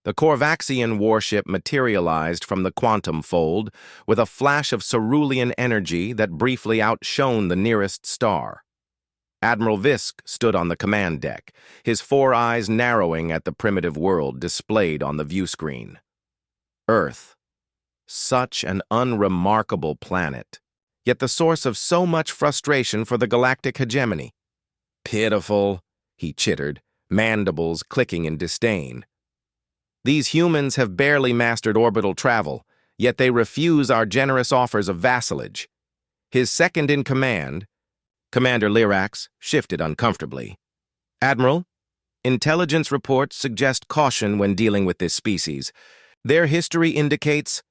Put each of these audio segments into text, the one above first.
The Korvaxian warship materialized from the quantum fold with a flash of cerulean energy that briefly outshone the nearest star. Admiral Visk stood on the command deck, his four eyes narrowing at the primitive world displayed on the view screen. Earth. Such an unremarkable planet, yet the source of so much frustration for the galactic hegemony. Pitiful, he chittered, mandibles clicking in disdain. These humans have barely mastered orbital travel, yet they refuse our generous offers of vassalage. His second-in-command, Commander Lyrax, shifted uncomfortably. Admiral, intelligence reports suggest caution when dealing with this species. Their history indicates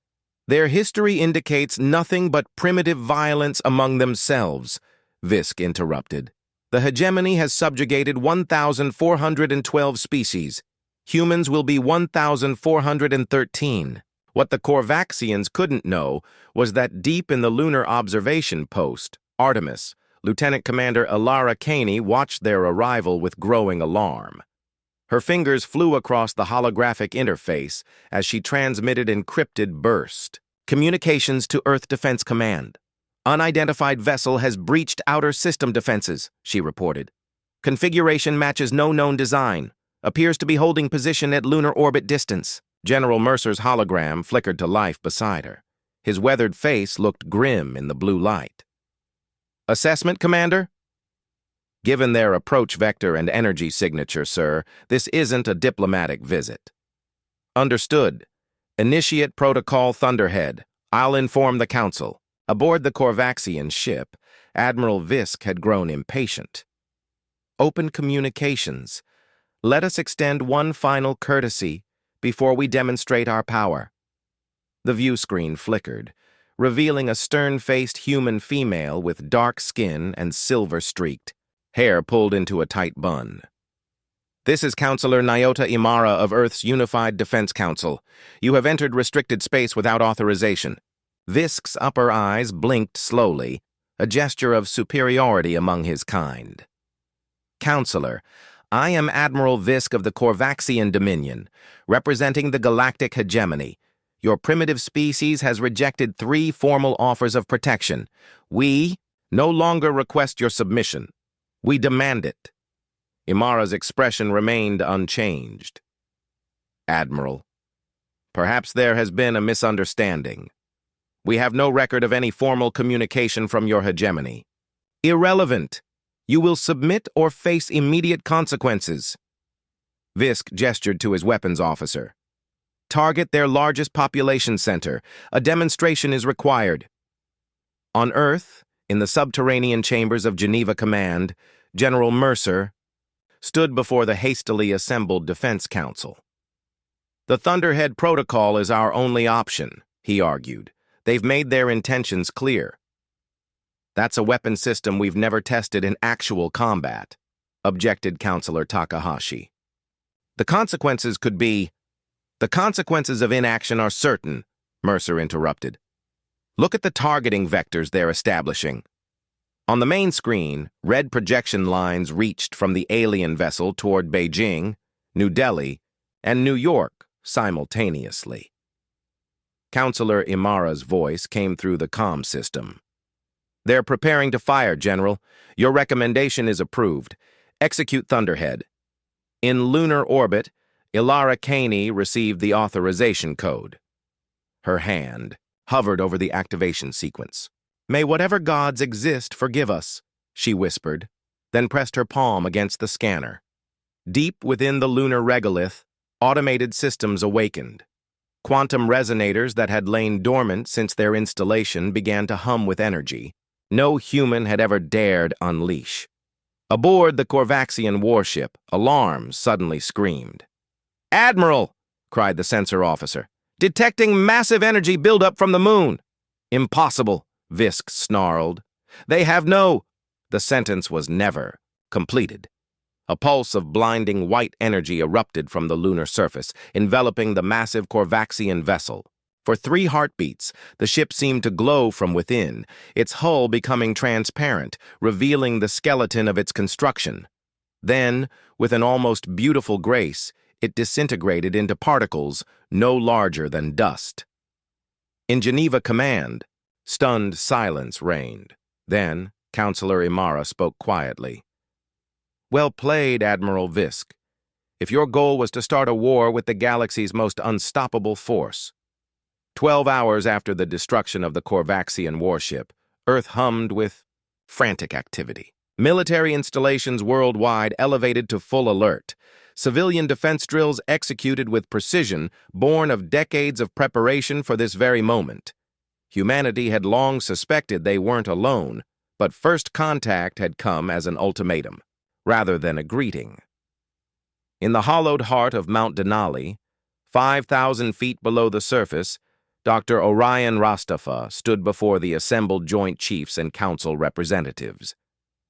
nothing but primitive violence among themselves, Visk interrupted. The hegemony has subjugated 1,412 species. Humans will be 1,413. What the Korvaxians couldn't know was that deep in the lunar observation post, Artemis, Lieutenant Commander Ilara Caney watched their arrival with growing alarm. Her fingers flew across the holographic interface as she transmitted encrypted burst. Communications to Earth Defense Command. Unidentified vessel has breached outer system defenses, she reported. Configuration matches no known design. Appears to be holding position at lunar orbit distance. General Mercer's hologram flickered to life beside her. His weathered face looked grim in the blue light. Assessment, Commander? Given their approach vector and energy signature, sir, this isn't a diplomatic visit. Understood. Initiate Protocol Thunderhead. I'll inform the Council. Aboard the Korvaxian ship, Admiral Visk had grown impatient. Open communications. Let us extend one final courtesy before we demonstrate our power. The view screen flickered, revealing a stern-faced human female with dark skin and silver-streaked, hair pulled into a tight bun. This is Counselor Nyota Imara of Earth's Unified Defense Council. You have entered restricted space without authorization. Visk's upper eyes blinked slowly, a gesture of superiority among his kind. Counselor, I am Admiral Visk of the Korvaxian Dominion, representing the galactic hegemony. Your primitive species has rejected 3 formal offers of protection. We no longer request your submission. We demand it. Imara's expression remained unchanged. Admiral, perhaps there has been a misunderstanding. We have no record of any formal communication from your hegemony. Irrelevant. You will submit or face immediate consequences. Visk gestured to his weapons officer. Target their largest population center. A demonstration is required. On Earth, in the subterranean chambers of Geneva Command, General Mercer stood before the hastily assembled Defense Council. The Thunderhead Protocol is our only option, he argued. They've made their intentions clear. That's a weapon system we've never tested in actual combat, objected Counselor Takahashi. The consequences of inaction are certain, Mercer interrupted. Look at the targeting vectors they're establishing. On the main screen, red projection lines reached from the alien vessel toward Beijing, New Delhi, and New York simultaneously. Counselor Imara's voice came through the comm system. They're preparing to fire, General. Your recommendation is approved. Execute Thunderhead. In lunar orbit, Ilara Caney received the authorization code. Her hand hovered over the activation sequence. May whatever gods exist forgive us, she whispered, then pressed her palm against the scanner. Deep within the lunar regolith, automated systems awakened. Quantum resonators that had lain dormant since their installation began to hum with energy. No human had ever dared unleash. Aboard the Korvaxian warship, alarms suddenly screamed. Admiral! Cried the sensor officer. Detecting massive energy buildup from the moon. Impossible, Visk snarled. They have no... The sentence was never completed. A pulse of blinding white energy erupted from the lunar surface, enveloping the massive Korvaxian vessel. For 3 heartbeats, the ship seemed to glow from within, its hull becoming transparent, revealing the skeleton of its construction. Then, with an almost beautiful grace, it disintegrated into particles no larger than dust. In Geneva Command, stunned silence reigned. Then, Counselor Imara spoke quietly. "Well played, Admiral Visk. If your goal was to start a war with the galaxy's most unstoppable force." 12 hours after the destruction of the Korvaxian warship, Earth hummed with frantic activity. Military installations worldwide elevated to full alert. Civilian defense drills executed with precision, born of decades of preparation for this very moment. Humanity had long suspected they weren't alone, but first contact had come as an ultimatum, rather than a greeting. In the hollowed heart of Mount Denali, 5,000 feet below the surface, Dr. Orion Rastafa stood before the assembled Joint Chiefs and Council representatives.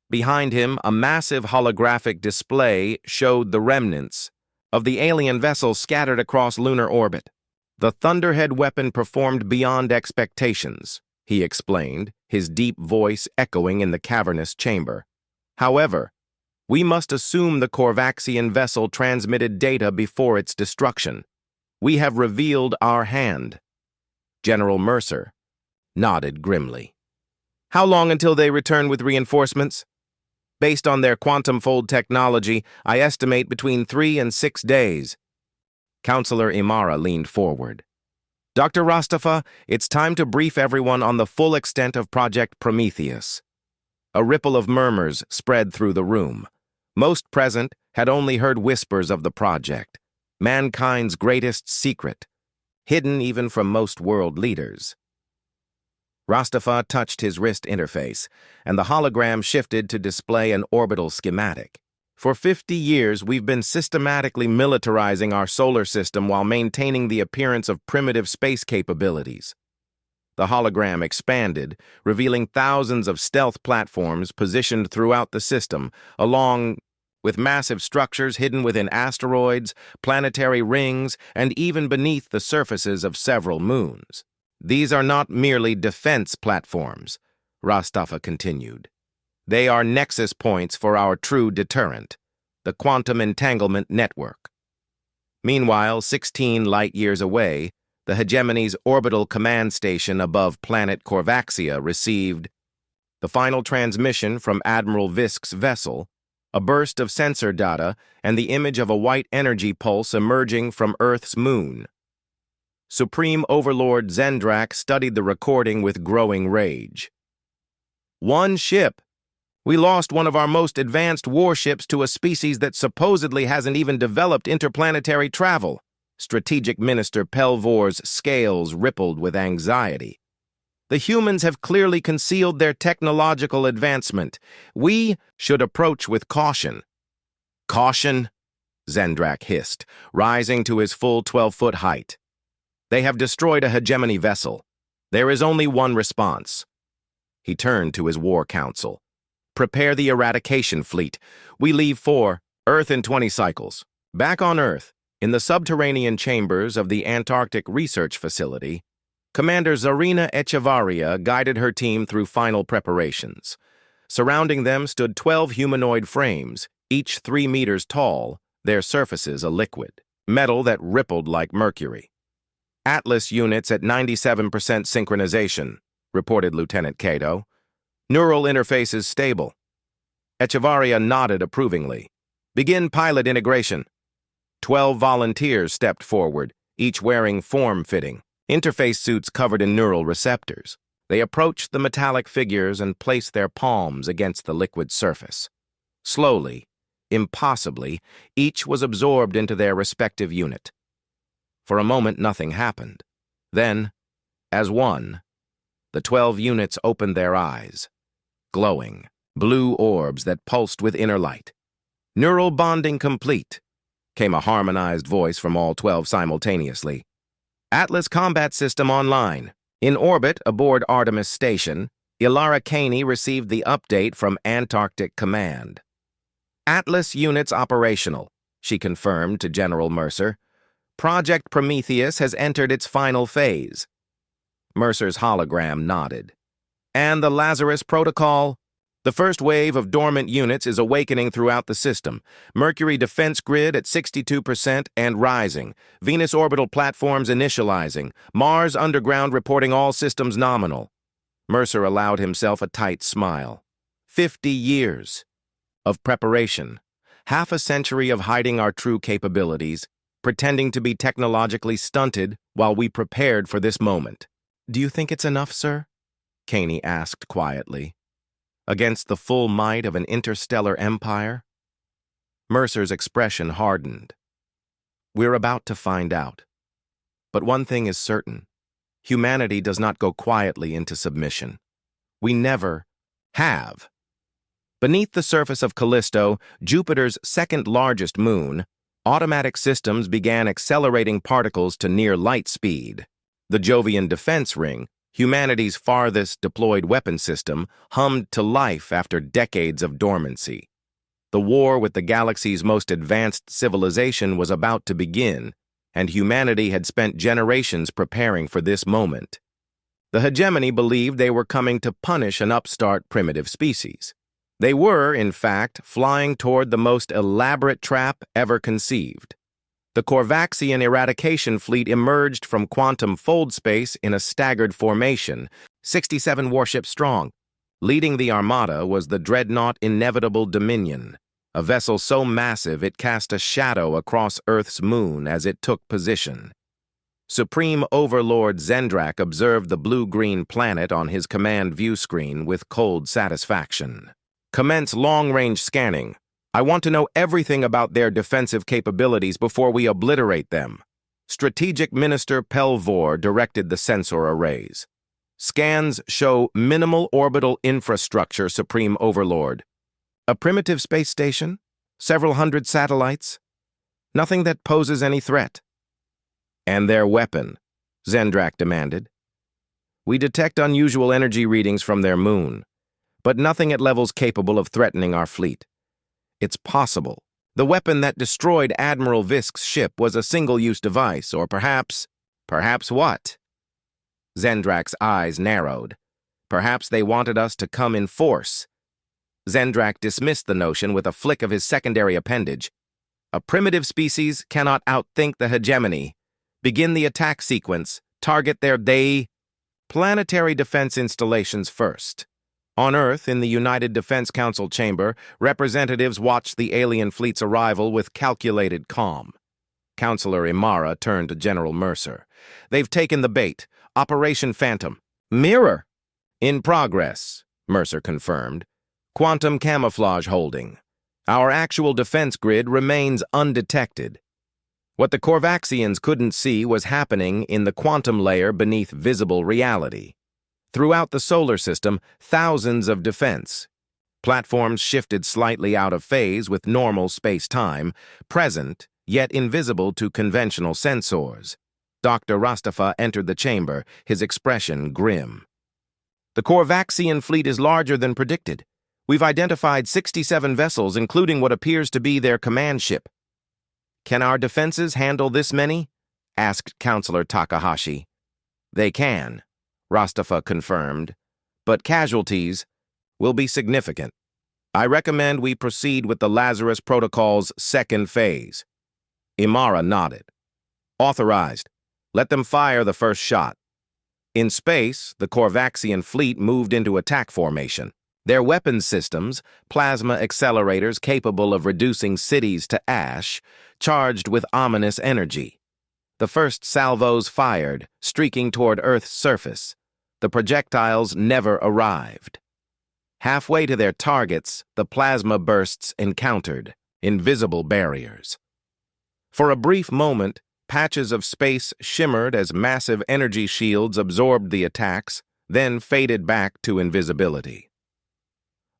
Behind him, a massive holographic display showed the remnants of the alien vessel scattered across lunar orbit. "The Thunderhead weapon performed beyond expectations," he explained, his deep voice echoing in the cavernous chamber. "However, we must assume the Korvaxian vessel transmitted data before its destruction. We have revealed our hand." General Mercer nodded grimly. "How long until they return with reinforcements?" "Based on their quantum fold technology, I estimate between 3 and 6 days. Counselor Imara leaned forward. "Dr. Rastafa, it's time to brief everyone on the full extent of Project Prometheus." A ripple of murmurs spread through the room. Most present had only heard whispers of the project, mankind's greatest secret, hidden even from most world leaders. Rastafa touched his wrist interface, and the hologram shifted to display an orbital schematic. "For 50 years, we've been systematically militarizing our solar system while maintaining the appearance of primitive space capabilities." The hologram expanded, revealing thousands of stealth platforms positioned throughout the system, along with massive structures hidden within asteroids, planetary rings, and even beneath the surfaces of several moons. "These are not merely defense platforms," Rastafa continued. "They are nexus points for our true deterrent, the Quantum Entanglement Network." Meanwhile, 16 light-years away, the hegemony's orbital command station above planet Korvaxia received the final transmission from Admiral Visk's vessel, a burst of sensor data, and the image of a white energy pulse emerging from Earth's moon. Supreme Overlord Zendrak studied the recording with growing rage. "One ship. We lost one of our most advanced warships to a species that supposedly hasn't even developed interplanetary travel." Strategic Minister Pelvor's scales rippled with anxiety. "The humans have clearly concealed their technological advancement. We should approach with caution." "Caution?" Zendrak hissed, rising to his full 12-foot height. "They have destroyed a hegemony vessel. There is only one response." He turned to his war council. "Prepare the eradication fleet. We leave for Earth in 20 cycles." Back on Earth, in the subterranean chambers of the Antarctic Research Facility, Commander Zarina Echevarria guided her team through final preparations. Surrounding them stood 12 humanoid frames, each 3 meters tall, their surfaces a liquid, metal that rippled like mercury. "Atlas units at 97% synchronization," reported Lieutenant Cato. "Neural interfaces stable." Echevarria nodded approvingly. "Begin pilot integration." 12 volunteers stepped forward, each wearing form-fitting interface suits covered in neural receptors. They approached the metallic figures and placed their palms against the liquid surface. Slowly, impossibly, each was absorbed into their respective unit. For a moment, nothing happened. Then, as one, the 12 units opened their eyes, glowing, blue orbs that pulsed with inner light. "Neural bonding complete," came a harmonized voice from all 12 simultaneously. "Atlas combat system online." In orbit aboard Artemis Station, Ilara Caney received the update from Antarctic Command. "Atlas units operational," she confirmed to General Mercer. "Project Prometheus has entered its final phase." Mercer's hologram nodded. "And the Lazarus Protocol?" The first wave of dormant units is awakening throughout the system. Mercury defense grid at 62% and rising. Venus orbital platforms initializing. Mars underground reporting all systems nominal. Mercer allowed himself a tight smile. 50 years of preparation. Half a century of hiding our true capabilities, pretending to be technologically stunted while we prepared for this moment. "Do you think it's enough, sir?" Caney asked quietly. "Against the full might of an interstellar empire?" Mercer's expression hardened. "We're about to find out. But one thing is certain. Humanity does not go quietly into submission. We never have." Beneath the surface of Callisto, Jupiter's second-largest moon, automatic systems began accelerating particles to near light speed. The Jovian defense ring, humanity's farthest deployed weapon system, hummed to life after decades of dormancy. The war with the galaxy's most advanced civilization was about to begin, and humanity had spent generations preparing for this moment. The hegemony believed they were coming to punish an upstart primitive species. They were, in fact, flying toward the most elaborate trap ever conceived. The Corvaxian eradication fleet emerged from quantum fold space in a staggered formation, 67 warships strong. Leading the armada was the dreadnought Inevitable Dominion, a vessel so massive it cast a shadow across Earth's moon as it took position. Supreme Overlord Zendrak observed the blue-green planet on his command view screen with cold satisfaction. "Commence long-range scanning. I want to know everything about their defensive capabilities before we obliterate them." Strategic Minister Pelvor directed the sensor arrays. "Scans show minimal orbital infrastructure, Supreme Overlord. A primitive space station? Several hundred satellites? Nothing that poses any threat." "And their weapon?" Zendrak demanded. "We detect unusual energy readings from their moon, but nothing at levels capable of threatening our fleet. It's possible. The weapon that destroyed Admiral Visk's ship was a single-use device, or perhaps what?" Zendrak's eyes narrowed. "Perhaps they wanted us to come in force." Zendrak dismissed the notion with a flick of his secondary appendage. "A primitive species cannot outthink the hegemony. Begin the attack sequence. Target their planetary defense installations first." On Earth, in the United Defense Council chamber, representatives watched the alien fleet's arrival with calculated calm. Counselor Imara turned to General Mercer. "They've taken the bait. Operation Phantom. Mirror." "In progress," Mercer confirmed. "Quantum camouflage holding. Our actual defense grid remains undetected." What the Corvaxians couldn't see was happening in the quantum layer beneath visible reality. Throughout the solar system, thousands of defense platforms shifted slightly out of phase with normal space-time, present, yet invisible to conventional sensors. Dr. Rastafa entered the chamber, his expression grim. "The Corvaxian fleet is larger than predicted. We've identified 67 vessels, including what appears to be their command ship." "Can our defenses handle this many?" asked Counselor Takahashi. "They can," Rastafa confirmed, "but casualties will be significant. I recommend we proceed with the Lazarus Protocol's second phase." Imara nodded. "Authorized. Let them fire the first shot." In space, the Corvaxian fleet moved into attack formation. Their weapons systems, plasma accelerators capable of reducing cities to ash, charged with ominous energy. The first salvos fired, streaking toward Earth's surface. The projectiles never arrived. Halfway to their targets, the plasma bursts encountered, invisible barriers. For a brief moment, patches of space shimmered as massive energy shields absorbed the attacks, then faded back to invisibility.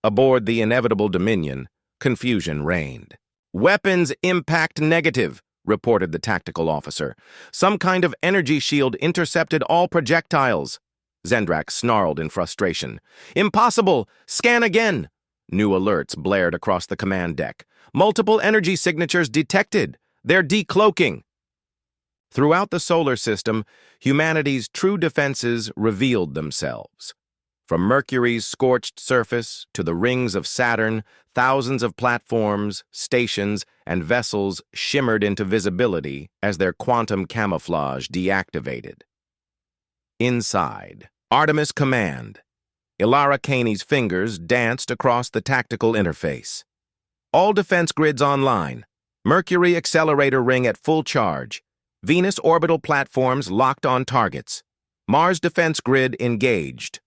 Aboard the Inevitable Dominion, confusion reigned. "Weapons impact negative," reported the tactical officer. "Some kind of energy shield intercepted all projectiles." Zendrak snarled in frustration. "Impossible! Scan again!" New alerts blared across the command deck. "Multiple energy signatures detected. They're decloaking." Throughout the solar system, humanity's true defenses revealed themselves. From Mercury's scorched surface to the rings of Saturn, thousands of platforms, stations, and vessels shimmered into visibility as their quantum camouflage deactivated. Inside, Artemis Command. Ilara Caney's fingers danced across the tactical interface. All defense grids online. Mercury accelerator ring at full charge. Venus orbital platforms locked on targets. Mars defense grid engaged.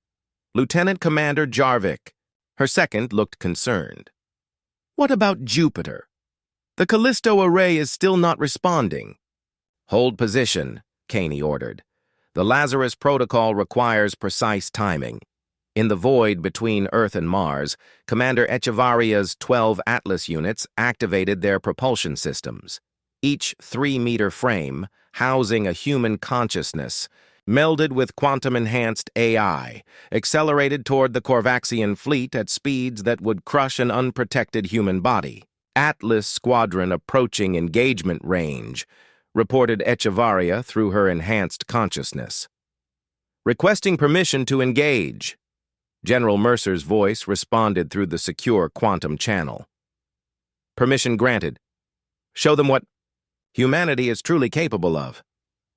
Lieutenant Commander Jarvik. Her second looked concerned. What about Jupiter? The Callisto array is still not responding. Hold position, Caney ordered. The Lazarus protocol requires precise timing. In the void between Earth and Mars, Commander Echevarria's 12 Atlas units activated their propulsion systems. Each 3-meter frame, housing a human consciousness, melded with quantum-enhanced AI, accelerated toward the Corvaxian fleet at speeds that would crush an unprotected human body. Atlas squadron approaching engagement range, reported Echevarria through her enhanced consciousness. Requesting permission to engage. General Mercer's voice responded through the secure quantum channel. Permission granted. Show them what humanity is truly capable of.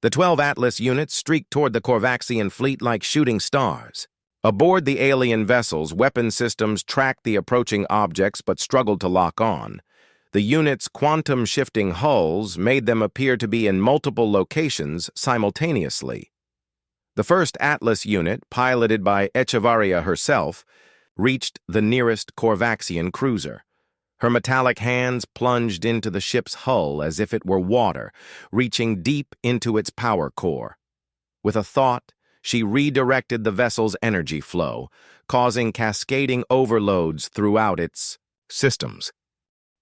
The 12 Atlas units streaked toward the Corvaxian fleet like shooting stars. Aboard the alien vessels, weapon systems tracked the approaching objects but struggled to lock on. The units' quantum-shifting hulls made them appear to be in multiple locations simultaneously. The first Atlas unit, piloted by Echevarria herself, reached the nearest Corvaxian cruiser. Her metallic hands plunged into the ship's hull as if it were water, reaching deep into its power core. With a thought, she redirected the vessel's energy flow, causing cascading overloads throughout its systems.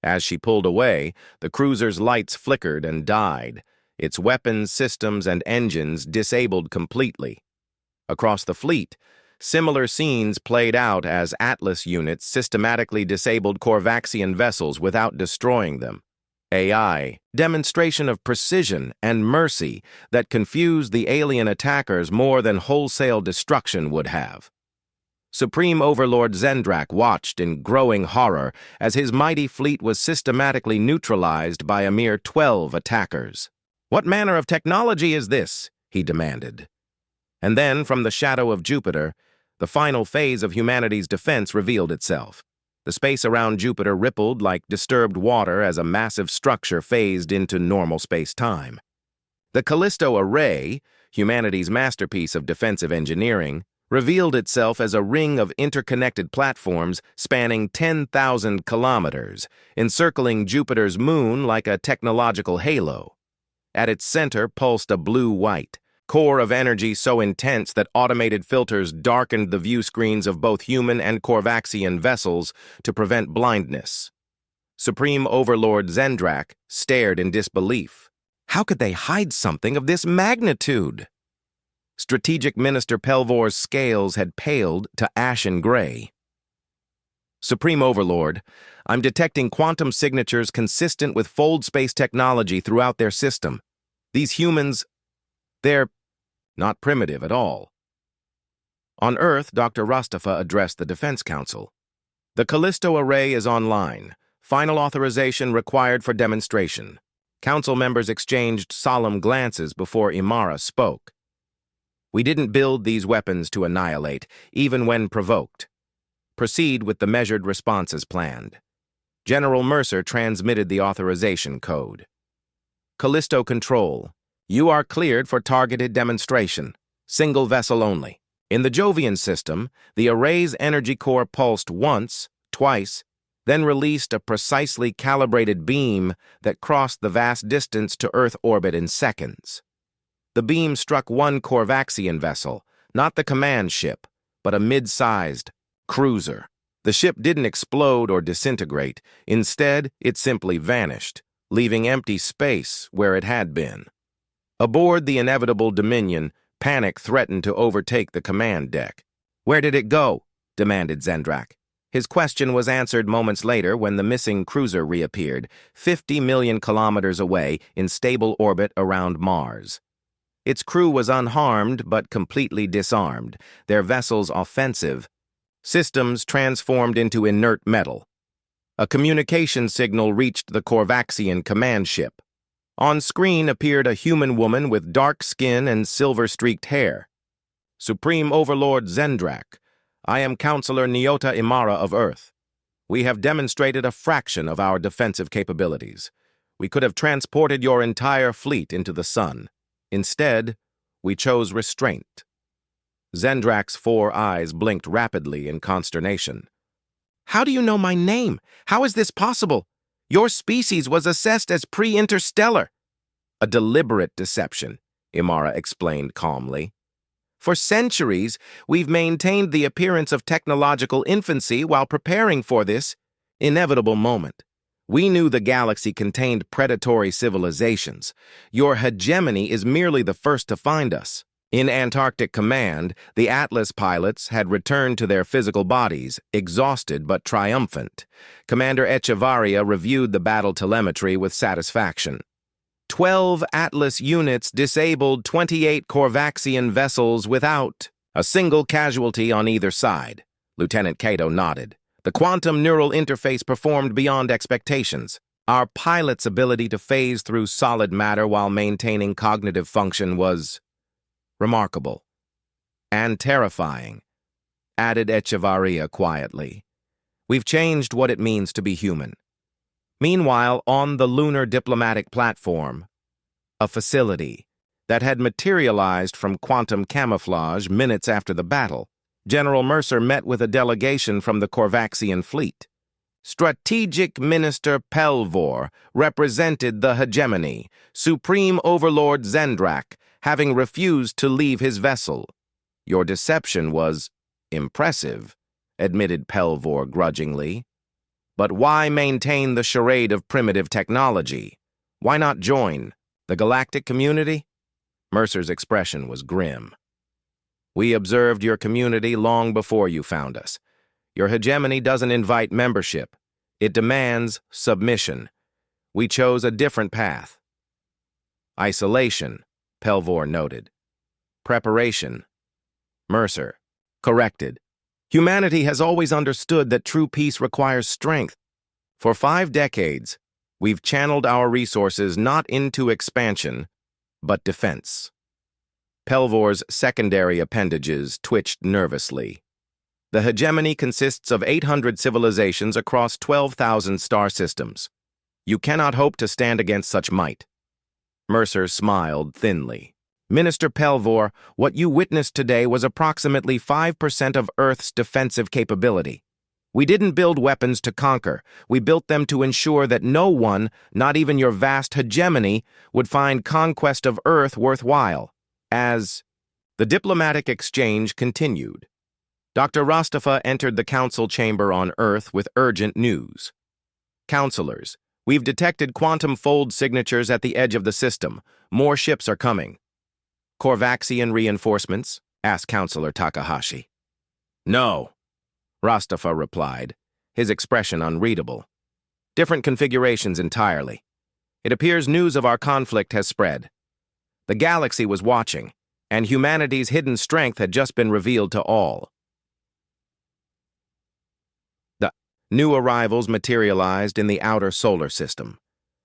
As she pulled away, the cruiser's lights flickered and died, its weapons, systems, and engines disabled completely. Across the fleet, similar scenes played out as Atlas units systematically disabled Corvaxian vessels without destroying them. AI, demonstration of precision and mercy that confused the alien attackers more than wholesale destruction would have. Supreme Overlord Zendrak watched in growing horror as his mighty fleet was systematically neutralized by a mere 12 attackers. "What manner of technology is this?" he demanded. And then, from the shadow of Jupiter, the final phase of humanity's defense revealed itself. The space around Jupiter rippled like disturbed water as a massive structure phased into normal space-time. The Callisto array, humanity's masterpiece of defensive engineering, revealed itself as a ring of interconnected platforms spanning 10,000 kilometers, encircling Jupiter's moon like a technological halo. At its center pulsed a blue-white core of energy so intense that automated filters darkened the view screens of both human and Corvaxian vessels to prevent blindness. Supreme Overlord Zendrak stared in disbelief. How could they hide something of this magnitude? Strategic Minister Pelvor's scales had paled to ashen gray. Supreme Overlord, I'm detecting quantum signatures consistent with fold space technology throughout their system. These humans, they're not primitive at all. On Earth, Dr. Rastafa addressed the Defense Council. The Callisto array is online. Final authorization required for demonstration. Council members exchanged solemn glances before Imara spoke. We didn't build these weapons to annihilate, even when provoked. Proceed with the measured responses planned. General Mercer transmitted the authorization code. Callisto Control, you are cleared for targeted demonstration. Single vessel only. In the Jovian system, the array's energy core pulsed once, twice, then released a precisely calibrated beam that crossed the vast distance to Earth orbit in seconds. The beam struck one Corvaxian vessel, not the command ship, but a mid-sized cruiser. The ship didn't explode or disintegrate. Instead, it simply vanished, leaving empty space where it had been. Aboard the inevitable Dominion, panic threatened to overtake the command deck. "Where did it go?" demanded Zendrak. His question was answered moments later when the missing cruiser reappeared, 50 million kilometers away in stable orbit around Mars. Its crew was unharmed but completely disarmed, their vessels offensive, systems transformed into inert metal. A communication signal reached the Korvaxian command ship. On screen appeared a human woman with dark skin and silver-streaked hair. Supreme Overlord Zendrak, I am Counselor Nyota Imara of Earth. We have demonstrated a fraction of our defensive capabilities. We could have transported your entire fleet into the sun. Instead, we chose restraint. Zendrak's 4 eyes blinked rapidly in consternation. How do you know my name? How is this possible? Your species was assessed as pre-interstellar. A deliberate deception, Imara explained calmly. For centuries, we've maintained the appearance of technological infancy while preparing for this inevitable moment. We knew the galaxy contained predatory civilizations. Your hegemony is merely the first to find us. In Antarctic Command, the Atlas pilots had returned to their physical bodies, exhausted but triumphant. Commander HFY reviewed the battle telemetry with satisfaction. 12 Atlas units disabled 28 Korvaxian vessels without a single casualty on either side. Lieutenant Cato nodded. The quantum neural interface performed beyond expectations. Our pilot's ability to phase through solid matter while maintaining cognitive function was remarkable. And terrifying, added Echevarria quietly. We've changed what it means to be human. Meanwhile, on the lunar diplomatic platform, a facility that had materialized from quantum camouflage minutes after the battle, General Mercer met with a delegation from the Korvaxian fleet. Strategic Minister Pelvor represented the hegemony, Supreme Overlord Zendrak, having refused to leave his vessel. Your deception was impressive, admitted Pelvor grudgingly. But why maintain the charade of primitive technology? Why not join the galactic community? Mercer's expression was grim. We observed your community long before you found us. Your hegemony doesn't invite membership. It demands submission. We chose a different path. Isolation, Pelvor noted. Preparation, Mercer corrected. Humanity has always understood that true peace requires strength. For 5 decades, we've channeled our resources not into expansion, but defense. Pelvor's secondary appendages twitched nervously. The hegemony consists of 800 civilizations across 12,000 star systems. You cannot hope to stand against such might. Mercer smiled thinly. Minister Pelvor, what you witnessed today was approximately 5% of Earth's defensive capability. We didn't build weapons to conquer. We built them to ensure that no one, not even your vast hegemony, would find conquest of Earth worthwhile. As the diplomatic exchange continued, Dr. Rastafa entered the council chamber on Earth with urgent news. Counselors, we've detected quantum fold signatures at the edge of the system. More ships are coming. Korvaxian reinforcements? Asked Counselor Takahashi. No, Rastafa replied, his expression unreadable. Different configurations entirely. It appears news of our conflict has spread. The galaxy was watching, and humanity's hidden strength had just been revealed to all. The new arrivals materialized in the outer solar system,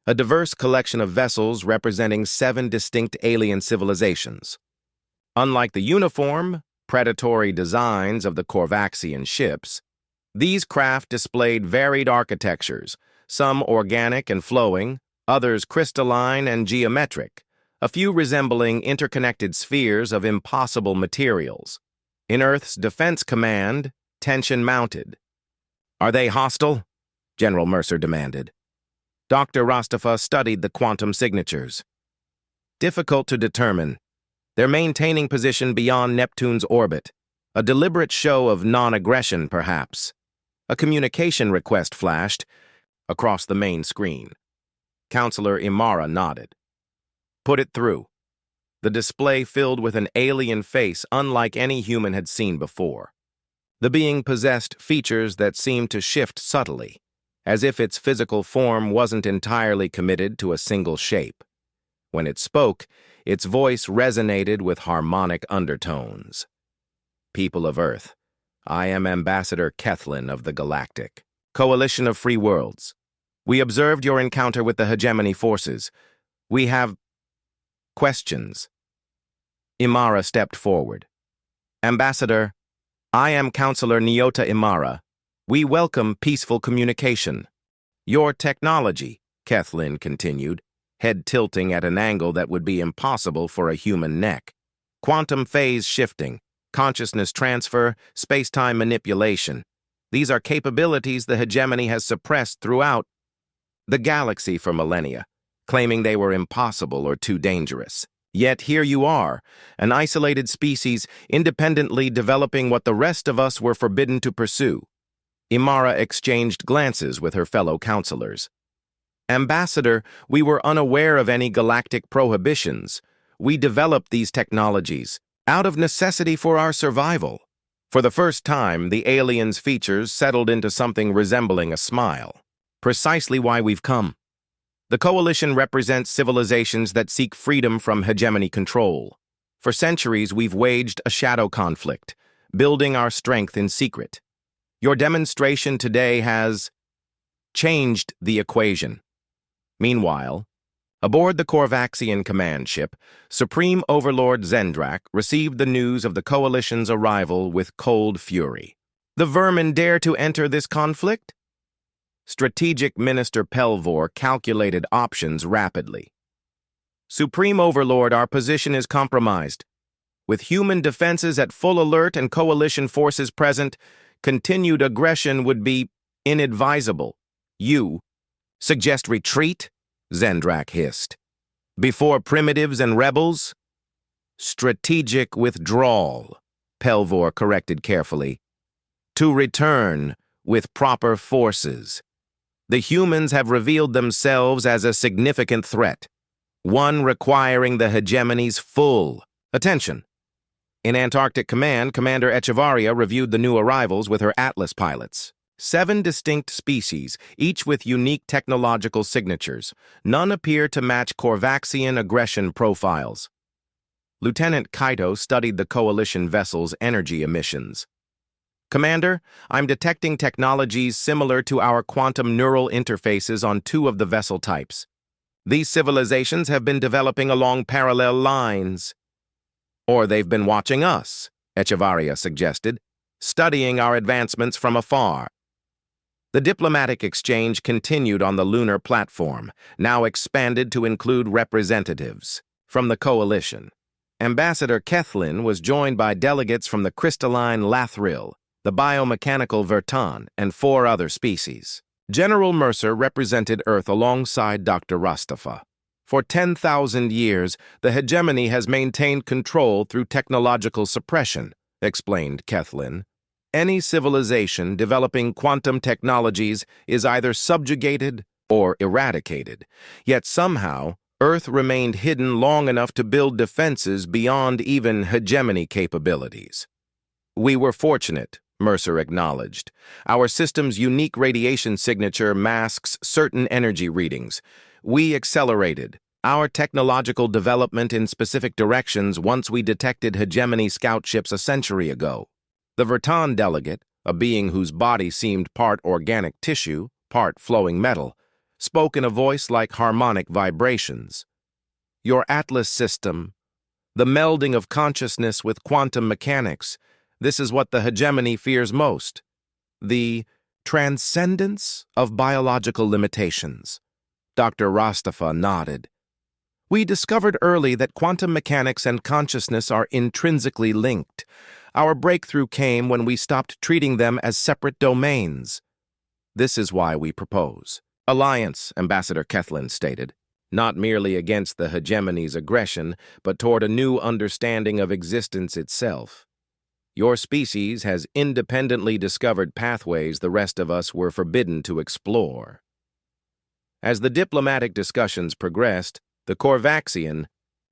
a diverse collection of vessels representing 7 distinct alien civilizations. Unlike the uniform, predatory designs of the Korvaxian ships, these craft displayed varied architectures, some organic and flowing, others crystalline and geometric, a few resembling interconnected spheres of impossible materials. In Earth's Defense Command, tension mounted. Are they hostile? General Mercer demanded. Dr. Rastafa studied the quantum signatures. Difficult to determine. They're maintaining position beyond Neptune's orbit. A deliberate show of non-aggression, perhaps. A communication request flashed across the main screen. Counselor Imara nodded. Put it through. The display filled with an alien face unlike any human had seen before. The being possessed features that seemed to shift subtly, as if its physical form wasn't entirely committed to a single shape. When it spoke, its voice resonated with harmonic undertones. People of Earth, I am Ambassador Kethlin of the Galactic Coalition of Free Worlds. We observed your encounter with the hegemony forces. We have questions. Imara stepped forward. Ambassador, I am Counselor Nyota Imara. We welcome peaceful communication. Your technology, Kethlin continued, head tilting at an angle that would be impossible for a human neck. Quantum phase shifting, consciousness transfer, space-time manipulation. These are capabilities the hegemony has suppressed throughout the galaxy for millennia, claiming they were impossible or too dangerous. Yet here you are, an isolated species independently developing what the rest of us were forbidden to pursue. Imara exchanged glances with her fellow counselors. Ambassador, we were unaware of any galactic prohibitions. We developed these technologies out of necessity for our survival. For the first time, the alien's features settled into something resembling a smile. Precisely why we've come. The Coalition represents civilizations that seek freedom from hegemony control. For centuries, we've waged a shadow conflict, building our strength in secret. Your demonstration today has changed the equation. Meanwhile, aboard the Korvaxian command ship, Supreme Overlord Zendrak received the news of the Coalition's arrival with cold fury. The vermin dare to enter this conflict? Strategic Minister Pelvor calculated options rapidly. Supreme Overlord, our position is compromised. With human defenses at full alert and Coalition forces present, continued aggression would be inadvisable. You suggest retreat? Zendrak hissed. Before primitives and rebels? Strategic withdrawal, Pelvor corrected carefully. To return with proper forces. The humans have revealed themselves as a significant threat, one requiring the hegemony's full attention. In Antarctic Command, Commander Echevarria reviewed the new arrivals with her Atlas pilots. 7 distinct species, each with unique technological signatures. None appear to match Korvaxian aggression profiles. Lieutenant Kaito studied the Coalition vessel's energy emissions. Commander, I'm detecting technologies similar to our quantum neural interfaces on 2 of the vessel types. These civilizations have been developing along parallel lines. Or they've been watching us, Echevarria suggested, studying our advancements from afar. The diplomatic exchange continued on the lunar platform, now expanded to include representatives from the Coalition. Ambassador Kethlin was joined by delegates from the crystalline Lathril, the biomechanical Vertan, and 4 other species. General Mercer represented Earth alongside Dr. Rastafa. For 10,000 years, the hegemony has maintained control through technological suppression, explained Kethlin. Any civilization developing quantum technologies is either subjugated or eradicated. Yet somehow, Earth remained hidden long enough to build defenses beyond even hegemony capabilities. We were fortunate, Mercer acknowledged. Our system's unique radiation signature masks certain energy readings. We accelerated our technological development in specific directions once we detected hegemony scout ships a century ago. The Vertan delegate, a being whose body seemed part organic tissue, part flowing metal, spoke in a voice like harmonic vibrations. Your Atlas system, the melding of consciousness with quantum mechanics, this is what the hegemony fears most. The transcendence of biological limitations. Dr. Rastafa nodded. We discovered early that quantum mechanics and consciousness are intrinsically linked. Our breakthrough came when we stopped treating them as separate domains. This is why we propose alliance, Ambassador Kethlin stated, not merely against the hegemony's aggression, but toward a new understanding of existence itself. Your species has independently discovered pathways the rest of us were forbidden to explore. As the diplomatic discussions progressed, the Korvaxian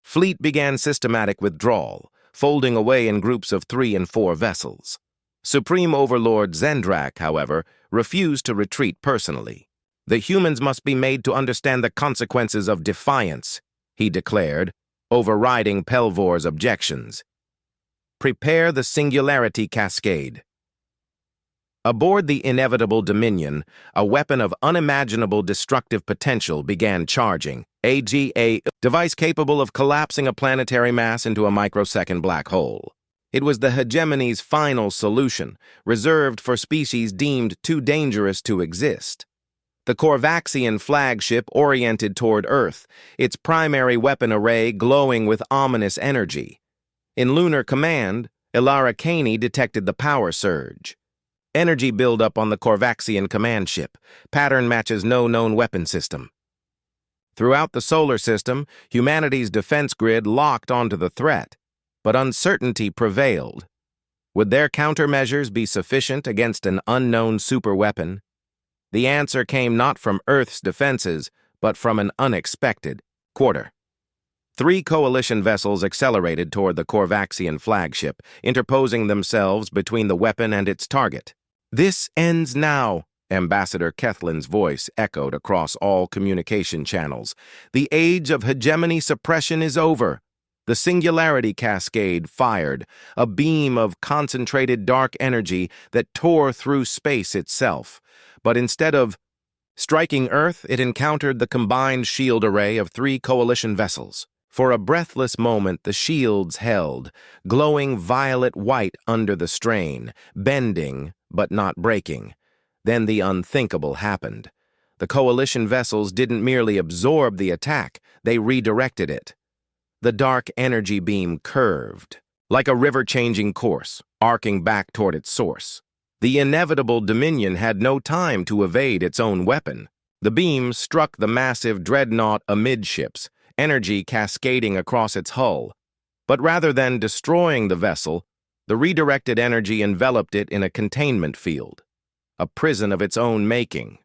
fleet began systematic withdrawal, folding away in groups of 3 and 4 vessels. Supreme Overlord Zendrak, however, refused to retreat personally. The humans must be made to understand the consequences of defiance, he declared, overriding Pelvor's objections. Prepare the singularity cascade. Aboard the inevitable Dominion, a weapon of unimaginable destructive potential began charging. A device capable of collapsing a planetary mass into a microsecond black hole. It was the hegemony's final solution, reserved for species deemed too dangerous to exist. The Korvaxian flagship oriented toward Earth, its primary weapon array glowing with ominous energy. In lunar command, Alara Caney detected the power surge. Energy buildup on the Korvaxian command ship. Pattern matches no known weapon system. Throughout the solar system, humanity's defense grid locked onto the threat, but uncertainty prevailed. Would their countermeasures be sufficient against an unknown superweapon? The answer came not from Earth's defenses, but from an unexpected quarter. 3 coalition vessels accelerated toward the Korvaxian flagship, interposing themselves between the weapon and its target. "This ends now," Ambassador Kethlin's voice echoed across all communication channels. "The age of hegemony suppression is over." The singularity cascade fired, a beam of concentrated dark energy that tore through space itself. But instead of striking Earth, it encountered the combined shield array of 3 coalition vessels. For a breathless moment, the shields held, glowing violet white under the strain, bending but not breaking. Then the unthinkable happened. The coalition vessels didn't merely absorb the attack, they redirected it. The dark energy beam curved, like a river changing course, arcing back toward its source. The inevitable Dominion had no time to evade its own weapon. The beam struck the massive dreadnought amidships, energy cascading across its hull. But rather than destroying the vessel, the redirected energy enveloped it in a containment field, a prison of its own making.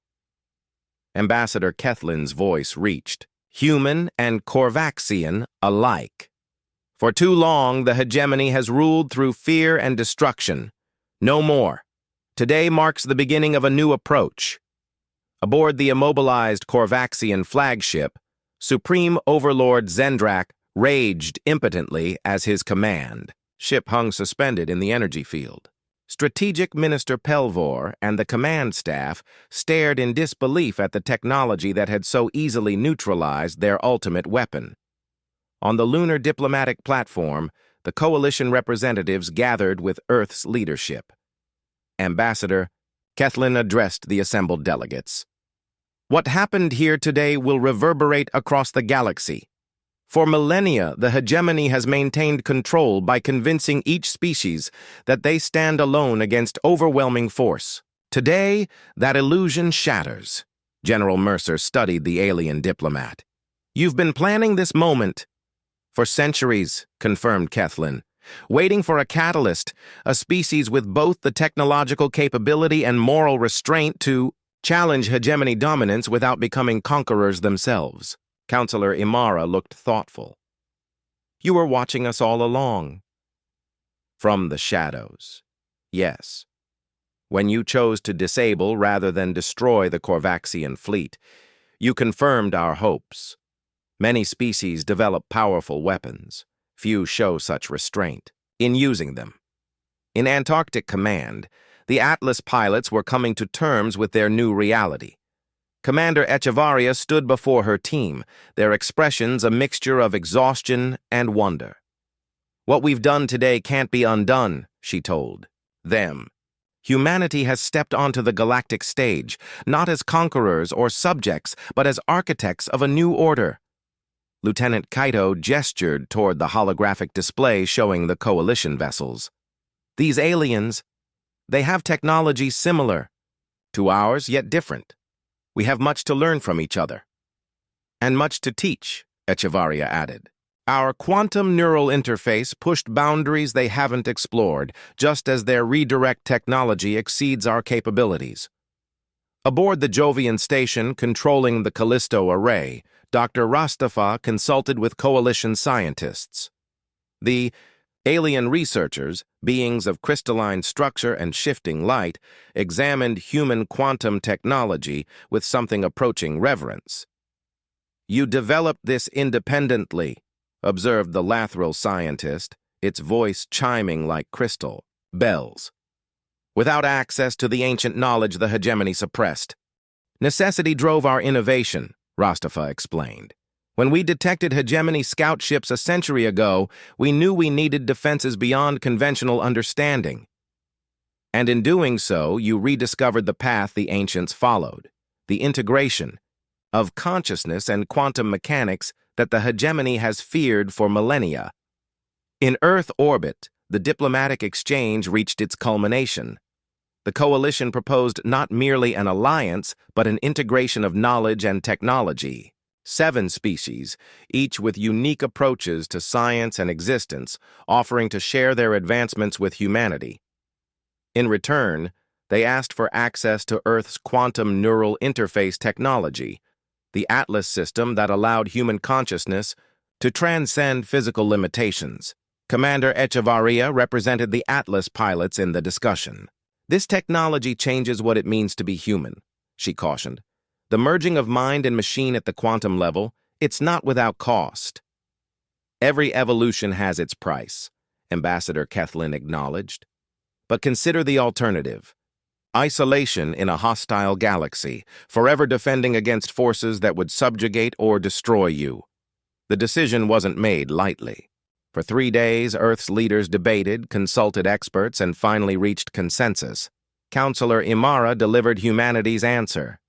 Ambassador Kethlin's voice reached, human and Korvaxian alike. For too long, the hegemony has ruled through fear and destruction. No more. Today marks the beginning of a new approach. Aboard the immobilized Korvaxian flagship, Supreme Overlord Zendrak raged impotently as his command. Ship hung suspended in the energy field. Strategic Minister Pelvor and the command staff stared in disbelief at the technology that had so easily neutralized their ultimate weapon. On the lunar diplomatic platform, the coalition representatives gathered with Earth's leadership. Ambassador Kethlin addressed the assembled delegates. "What happened here today will reverberate across the galaxy. For millennia, the hegemony has maintained control by convincing each species that they stand alone against overwhelming force. Today, that illusion shatters." General Mercer studied the alien diplomat. "You've been planning this moment for centuries," confirmed Kethlin, "waiting for a catalyst, a species with both the technological capability and moral restraint to challenge hegemony dominance without becoming conquerors themselves." Counselor Imara looked thoughtful. "You were watching us all along." "From the shadows, yes. When you chose to disable rather than destroy the Korvaxian fleet, you confirmed our hopes. Many species develop powerful weapons. Few show such restraint in using them. In Antarctic Command, the Atlas pilots were coming to terms with their new reality. Commander Echevarria stood before her team, their expressions a mixture of exhaustion and wonder. "What we've done today can't be undone," she told them. "Humanity has stepped onto the galactic stage, not as conquerors or subjects, but as architects of a new order." Lieutenant Kaito gestured toward the holographic display showing the coalition vessels. "These aliens, they have technology similar to ours, yet different. We have much to learn from each other." "And much to teach," Echevarria added. "Our quantum neural interface pushed boundaries they haven't explored, just as their redirect technology exceeds our capabilities." Aboard the Jovian station controlling the Callisto array, Dr. Rastafa consulted with coalition scientists. The alien researchers, beings of crystalline structure and shifting light, examined human quantum technology with something approaching reverence. You developed this independently, observed the Lathril scientist, its voice chiming like crystal bells. Without access to the ancient knowledge the hegemony suppressed. Necessity drove our innovation, Rastafa explained. When we detected hegemony scout ships a century ago, we knew we needed defenses beyond conventional understanding. And in doing so, you rediscovered the path the ancients followed, the integration of consciousness and quantum mechanics that the hegemony has feared for millennia. In Earth orbit, the diplomatic exchange reached its culmination. The coalition proposed not merely an alliance, but an integration of knowledge and technology. 7 species, each with unique approaches to science and existence, offering to share their advancements with humanity. In return, they asked for access to Earth's quantum neural interface technology, the Atlas system that allowed human consciousness to transcend physical limitations. Commander Echevarria represented the Atlas pilots in the discussion. This technology changes what it means to be human, she cautioned. The merging of mind and machine at the quantum level, it's not without cost. Every evolution has its price, Ambassador Kethlin acknowledged. But consider the alternative. Isolation in a hostile galaxy, forever defending against forces that would subjugate or destroy you. The decision wasn't made lightly. For 3 days, Earth's leaders debated, consulted experts, and finally reached consensus. Counselor Imara delivered humanity's answer.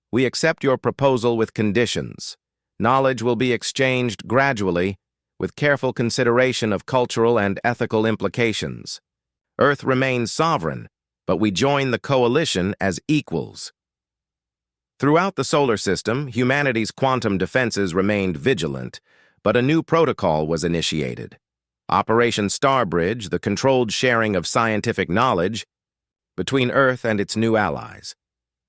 We accept your proposal with conditions. Knowledge will be exchanged gradually, with careful consideration of cultural and ethical implications. Earth remains sovereign, but we join the coalition as equals. Throughout the solar system, humanity's quantum defenses remained vigilant, but a new protocol was initiated. Operation Starbridge, the controlled sharing of scientific knowledge between Earth and its new allies.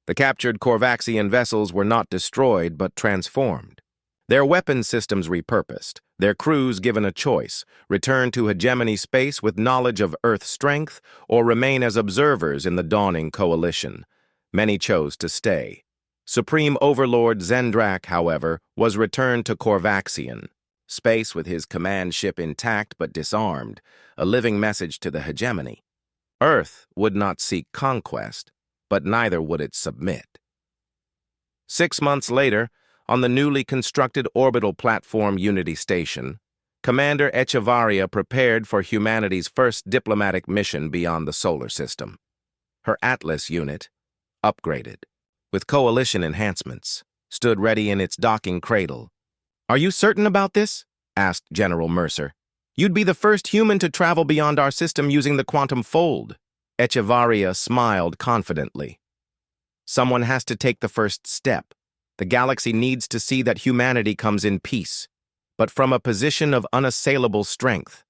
The captured Korvaxian vessels were not destroyed, but transformed. Their weapon systems repurposed, their crews given a choice, return to hegemony space with knowledge of Earth's strength, or remain as observers in the dawning coalition. Many chose to stay. Supreme Overlord Zendrak, however, was returned to Korvaxian space with his command ship intact but disarmed, a living message to the hegemony. Earth would not seek conquest, but neither would it submit. 6 months later, on the newly constructed orbital platform Unity Station, Commander Echevarria prepared for humanity's first diplomatic mission beyond the solar system. Her Atlas unit, upgraded, with coalition enhancements, stood ready in its docking cradle. "Are you certain about this?" asked General Mercer. "You'd be the first human to travel beyond our system using the quantum fold." Echevarria smiled confidently. "Someone has to take the first step. The galaxy needs to see that humanity comes in peace, but from a position of unassailable strength."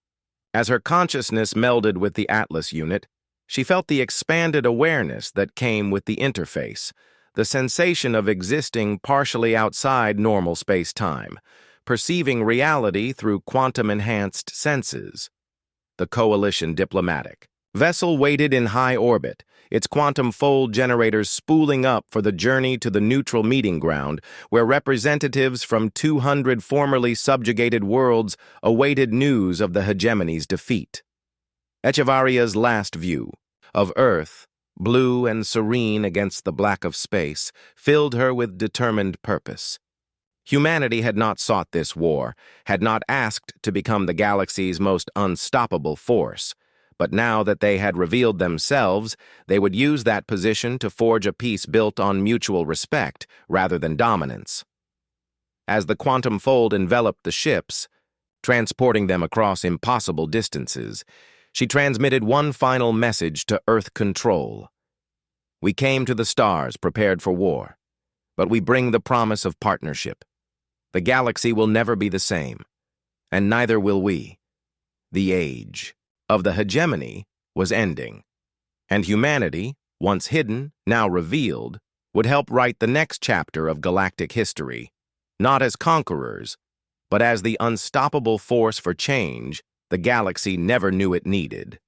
As her consciousness melded with the Atlas unit, she felt the expanded awareness that came with the interface, the sensation of existing partially outside normal space-time, perceiving reality through quantum-enhanced senses. The coalition diplomatic vessel waited in high orbit, its quantum fold generators spooling up for the journey to the neutral meeting ground, where representatives from 200 formerly subjugated worlds awaited news of the hegemony's defeat. Echevarria's last view of Earth, blue and serene against the black of space, filled her with determined purpose. Humanity had not sought this war, had not asked to become the galaxy's most unstoppable force. But now that they had revealed themselves, they would use that position to forge a peace built on mutual respect rather than dominance. As the quantum fold enveloped the ships, transporting them across impossible distances, she transmitted one final message to Earth Control. "We came to the stars prepared for war, but we bring the promise of partnership. The galaxy will never be the same, and neither will we. The age of the hegemony was ending, and humanity, once hidden, now revealed, would help write the next chapter of galactic history, not as conquerors, but as the unstoppable force for change the galaxy never knew it needed.